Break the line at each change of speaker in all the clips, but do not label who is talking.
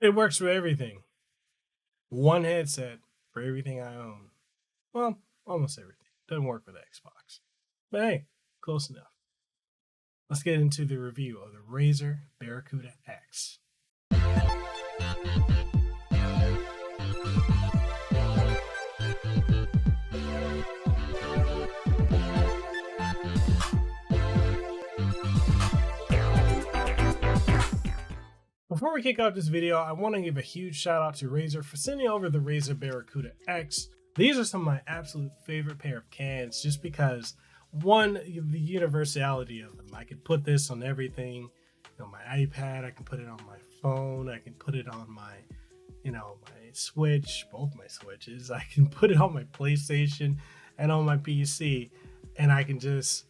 It works for everything. One headset for everything I own. Well, almost everything. Doesn't work with Xbox. But hey, close enough. Let's get into the review of the Razer Barracuda X. Before we kick off this video, I want to give a huge shout out to Razer for sending over the Razer Barracuda X. These are some of my absolute favorite pair of cans just because, one, the universality of them. I can put this on everything, my iPad, I can put it on my phone, I can put it on my, my Switch, both my Switches, I can put it on my PlayStation and on my PC, and I can just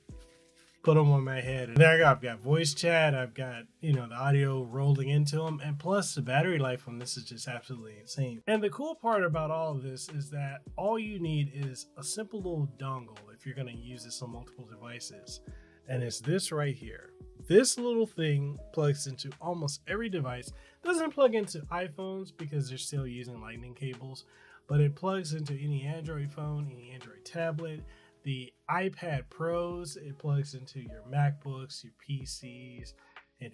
put them on my head. And there I go. I've got voice chat. I've got, the audio rolling into them. And plus the battery life on this is just absolutely insane. And the cool part about all of this is that all you need is a simple little dongle if you're going to use this on multiple devices. And it's this right here. This little thing plugs into almost every device. It doesn't plug into iPhones because they're still using lightning cables, but it plugs into any Android phone, any Android tablet. The iPad Pros, it plugs into your MacBooks, your PCs, it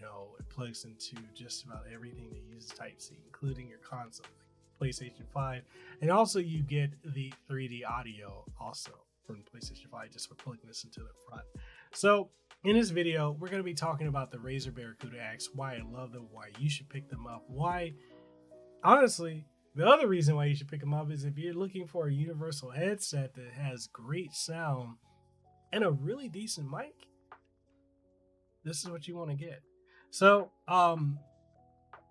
plugs into just about everything that uses Type-C, including your console, like PlayStation 5. And also you get the 3D audio also from PlayStation 5 just for plugging this into the front. So in this video, we're going to be talking about the Razer Barracuda X, why I love them, why you should pick them up, why, honestly, the other reason why you should pick them up is if you're looking for a universal headset that has great sound and a really decent mic, this is what you want to get. So,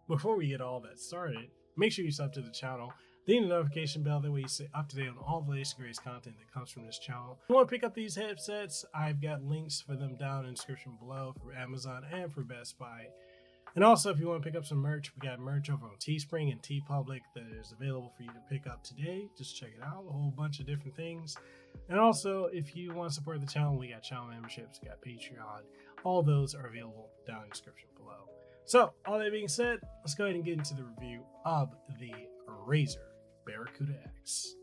before we get all that started, make sure you sub to the channel, ding the notification bell, that way you stay up to date on all the latest and greatest content that comes from this channel. If you want to pick up these headsets, I've got links for them down in the description below for Amazon and for Best Buy. And also, if you want to pick up some merch, we got merch over on Teespring and TeePublic that is available for you to pick up today. Just check it out, a whole bunch of different things. And also, if you want to support the channel, we got channel memberships, we got Patreon. All those are available down in the description below. So, all that being said, let's go ahead and get into the review of the Razer Barracuda X.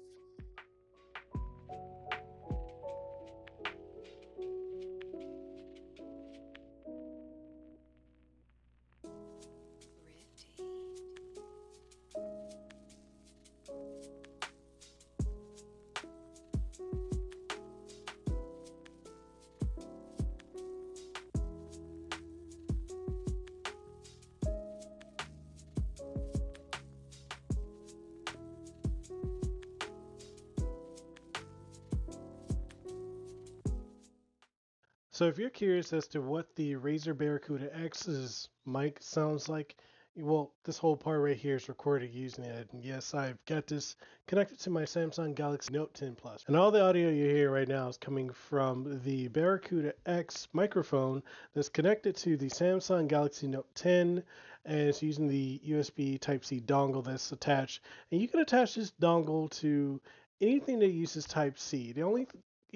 So if you're curious as to what the Razer Barracuda X's mic sounds like, well, this whole part right here is recorded using it. And yes, I've got this connected to my Samsung Galaxy Note 10 Plus. And all the audio you hear right now is coming from the Barracuda X microphone that's connected to the Samsung Galaxy Note 10, and it's using the USB Type-C dongle that's attached. And you can attach this dongle to anything that uses Type-C. The only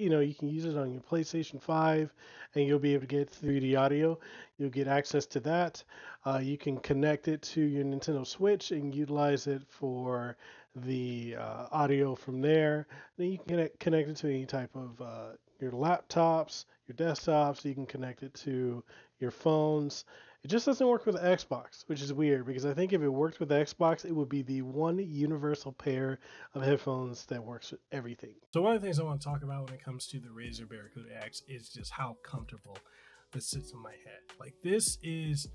you can use it on your PlayStation 5 and you'll be able to get 3D audio. You'll get access to that. You can connect it to your Nintendo Switch and utilize it for the audio from there. Then you can connect it to any type of your laptops, your desktops. You can connect it to your phones. It just doesn't work with Xbox, which is weird because I think if it worked with Xbox, it would be the one universal pair of headphones that works with everything. So one of the things I want to talk about when it comes to the Razer Barracuda X is just how comfortable this sits on my head. Like, this is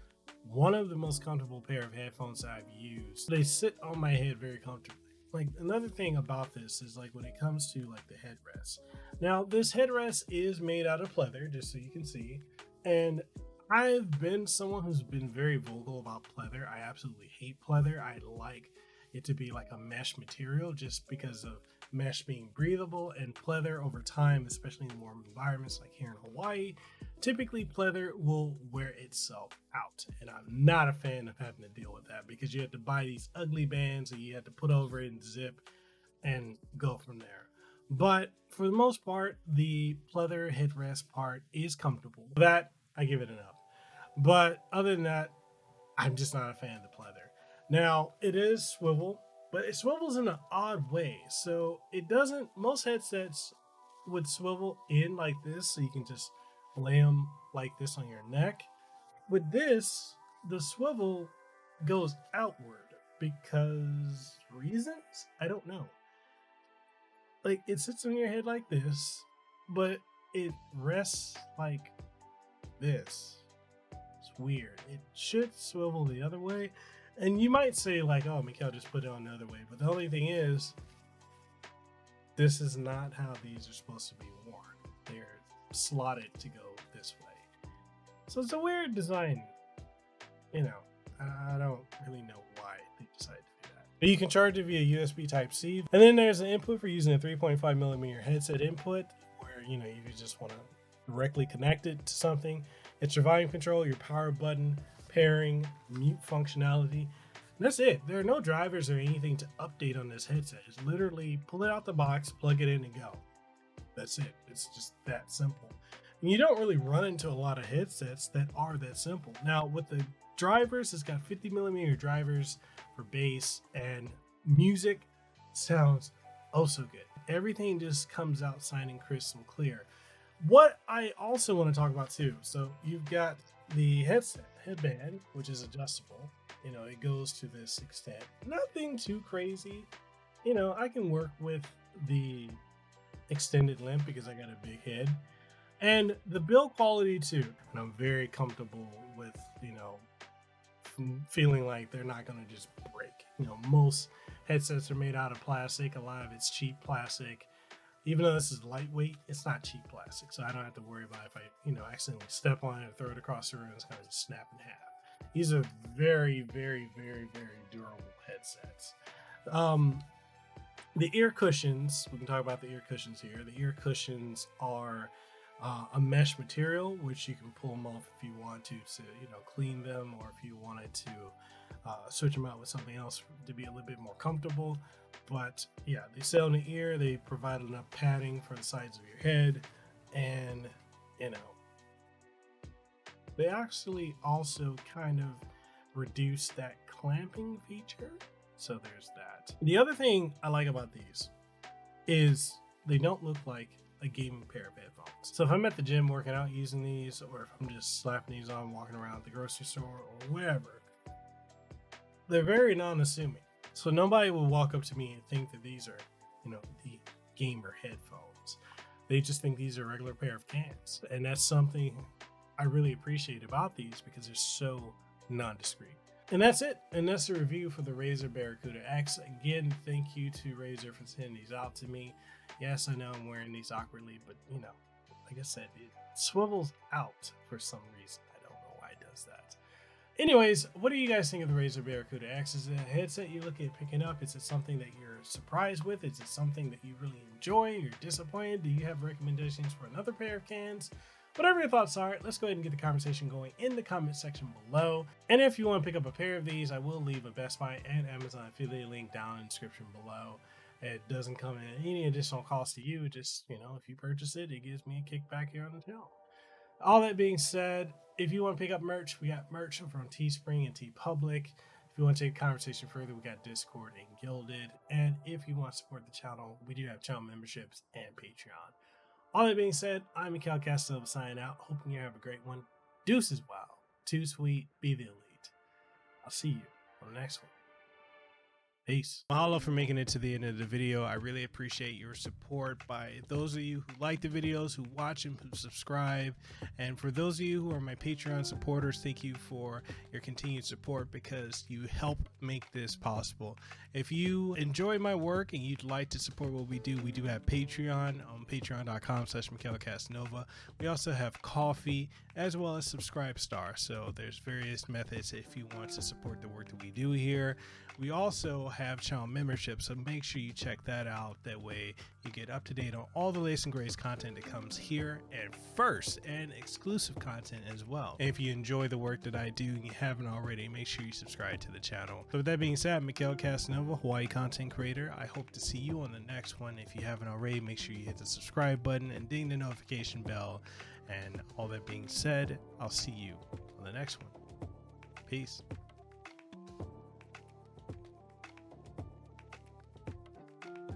one of the most comfortable pair of headphones that I've used. They sit on my head very comfortably. Like, another thing about this is, like, when it comes to like the headrest. Now, this headrest is made out of pleather, just so you can see, and I've been someone who's been very vocal about pleather. I absolutely hate pleather. I like it to be like a mesh material just because of mesh being breathable, and pleather over time, especially in warm environments like here in Hawaii, typically pleather will wear itself out. And I'm not a fan of having to deal with that because you have to buy these ugly bands and you have to put over it and zip and go from there. But for the most part, the pleather headrest part is comfortable. That I give it an up. But other than that, I'm just not a fan of the pleather. Now, it is swivel, but it swivels in an odd way. So it doesn't, most headsets would swivel in like this, so you can just lay them like this on your neck. With this, the swivel goes outward because reasons? I don't know. Like, it sits on your head like this, but it rests like this. It's weird. It should swivel the other way. And you might say, like, oh, Mikhail just put it on the other way. But the only thing is, this is not how these are supposed to be worn. They're slotted to go this way. So it's a weird design. You know, I don't really know why they decided to do that. But you can charge it via USB Type-C. And then there's an input for using a 3.5mm headset input, where, you know, you just want to directly connect it to something. It's your volume control, your power button, pairing, mute functionality. And that's it. There are no drivers or anything to update on this headset. It's literally pull it out the box, plug it in, and go. That's it. It's just that simple. And you don't really run into a lot of headsets that are that simple. Now, with the drivers, it's got 50mm drivers for bass, and music sounds oh so good. Everything just comes out sounding crisp and clear. What I also want to talk about too, so you've got the headband, which is adjustable. You know, it goes to this extent. Nothing too crazy. You know, I can work with the extended length because I got a big head. And the build quality too. And I'm very comfortable with, you know, feeling like they're not going to just break. You know, most headsets are made out of plastic. A lot of it's cheap plastic. Even though this is lightweight, it's not cheap plastic. So I don't have to worry about if I, you know, accidentally step on it or throw it across the room, it's going to just snap in half. These are very, very, very, very durable headsets. The ear cushions, we can talk about the ear cushions here. The ear cushions are a mesh material, which you can pull them off if you want to, you know, clean them, or if you wanted to switch them out with something else to be a little bit more comfortable. But yeah, they sell in the ear. They provide enough padding for the sides of your head, and you know, they actually also kind of reduce that clamping feature. So there's that. The other thing I like about these is they don't look like a gaming pair of headphones. So if I'm at the gym working out using these, or if I'm just slapping these on walking around the grocery store or wherever, they're very non-assuming. So nobody will walk up to me and think that these are, you know, the gamer headphones. They just think these are a regular pair of cans. And that's something I really appreciate about these, because they're so non-discreet. And that's it. And that's the review for the Razer Barracuda X. Again, thank you to Razer for sending these out to me. Yes, I know I'm wearing these awkwardly, but you know, like I said, it swivels out for some reason. I don't know why it does that. Anyways, what do you guys think of the Razer Barracuda X? Is it a headset you look at picking up? Is it something that you're surprised with? Is it something that you really enjoy? You're disappointed? Do you have recommendations for another pair of cans? Whatever your thoughts are, let's go ahead and get the conversation going in the comment section below. And if you want to pick up a pair of these, I will leave a Best Buy and Amazon affiliate link down in the description below. It doesn't come at any additional cost to you. Just, you know, if you purchase it, it gives me a kickback here on the channel. All that being said, if you want to pick up merch, we got merch from Teespring and TeePublic. If you want to take the conversation further, we got Discord and Gilded. And if you want to support the channel, we do have channel memberships and Patreon. All that being said, I'm Mikhail Kasanova signing out. Hoping you have a great one. Deuces wow. Too sweet. Be the elite. I'll see you on the next one. Peace. Mahalo for making it to the end of the video. I really appreciate your support by those of you who like the videos, who watch and who subscribe. And for those of you who are my Patreon supporters, thank you for your continued support, because you help make this possible. If you enjoy my work and you'd like to support what we do have Patreon on patreon.com/MikhailKasanova. We also have Coffee, as well as Subscribestar. So there's various methods if you want to support the work that we do here. We also have channel membership, so make sure you check that out. That way you get up to date on all the latest and greatest content that comes here, and first, and exclusive content as well. And if you enjoy the work that I do and you haven't already, make sure you subscribe to the channel. So with that being said, I'm Mikhail Kasanova, Hawaii content creator. I hope to see you on the next one. If you haven't already, make sure you hit the subscribe button and ding the notification bell. And all that being said, I'll see you on the next one. Peace.